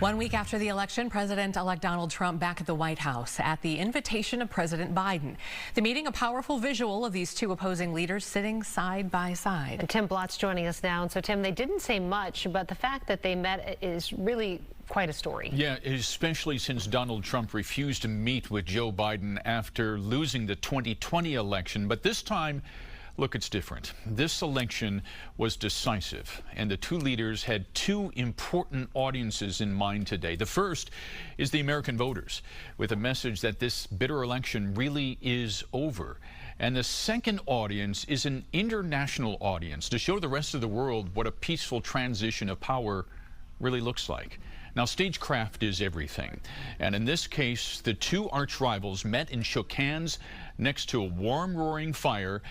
1 week after the election, President-elect Donald Trump back at the White House at the invitation of President Biden. The meeting, a powerful visual of these two opposing leaders sitting side by side. And Tim Blott's joining us now. And so, Tim, they didn't say much, but the fact that they met is really quite a story. Yeah, especially since Donald Trump refused to meet with Joe Biden after losing the 2020 election. But this time, look, it's different. This election was decisive, and the two leaders had two important audiences in mind today. The first is the American voters, with a message that this bitter election really is over. And the second audience is an international audience to show the rest of the world what a peaceful transition of power really looks like. Now, stagecraft is everything. And in this case, the two arch rivals met and shook hands next to a warm, roaring fire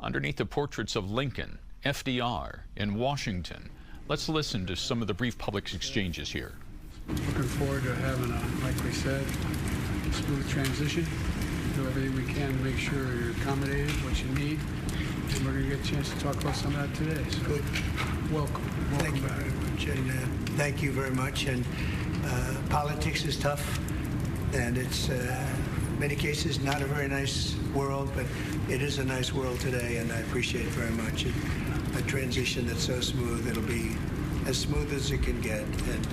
underneath the portraits of Lincoln, FDR, and Washington. Let's listen to some of the brief public exchanges here. Looking forward to having a, like we said, smooth transition. Do everything we can to make sure you're accommodated, what you need. And we're going to get a chance to talk about some of that today. So, good. Welcome Thank you back. very much. And thank you very much. And politics is tough, and it's in many cases not a very nice world, but it is a nice world today, and I appreciate it very much. A transition that's so smooth, it'll be as smooth as it can get, and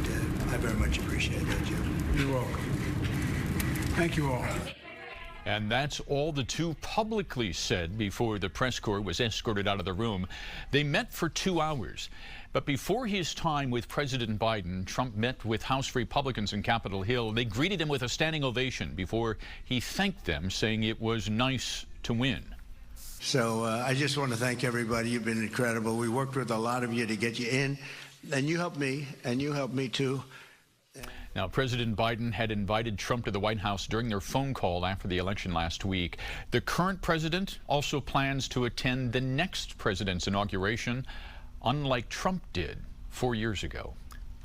I very much appreciate that, Jim. You're welcome. Thank you all. And that's all the two publicly said before the press corps was escorted out of the room. They met for 2 hours. But before his time with President Biden, Trump met with House Republicans in Capitol Hill. They greeted him with a standing ovation before he thanked them, saying it was nice to win. So I just want to thank everybody. You've been incredible. We worked with a lot of you to get you in, and you helped me, and you helped me too. Now, President Biden had invited Trump to the White House during their phone call after the election last week. The current president also plans to attend the next president's inauguration, unlike Trump did 4 years ago.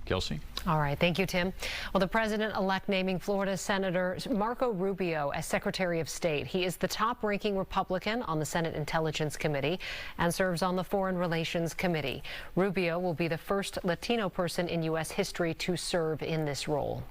Kelsey? All right. Thank you, Tim. Well, the president-elect naming Florida Senator Marco Rubio as Secretary of State. He is the top-ranking Republican on the Senate Intelligence Committee and serves on the Foreign Relations Committee. Rubio will be the first Latino person in U.S. history to serve in this role.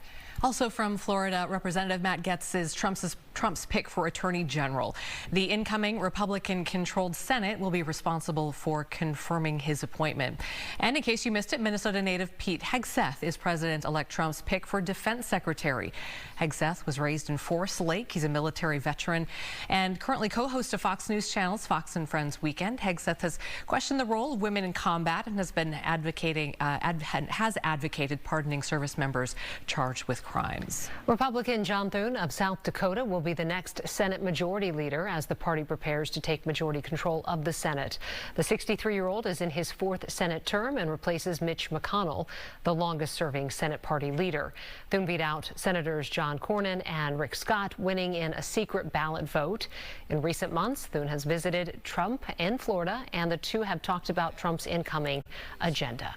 Also from Florida, Representative Matt Gaetz is Trump's pick for Attorney General. The incoming Republican-controlled Senate will be responsible for confirming his appointment. And in case you missed it, Minnesota native Pete Hegseth is President-elect Trump's pick for Defense Secretary. Hegseth was raised in Forest Lake. He's a military veteran and currently co-host of Fox News Channel's Fox and Friends Weekend. Hegseth has questioned the role of women in combat and has been advocated pardoning service members charged with crimes. Republican John Thune of South Dakota will be the next Senate Majority Leader as the party prepares to take majority control of the Senate. The 63-year-old is in his 4th Senate term and replaces Mitch McConnell, the longest-serving Senate party leader. Thune beat out Senators John Cornyn and Rick Scott, winning in a secret ballot vote. In recent months, Thune has visited Trump in Florida, and the two have talked about Trump's incoming agenda.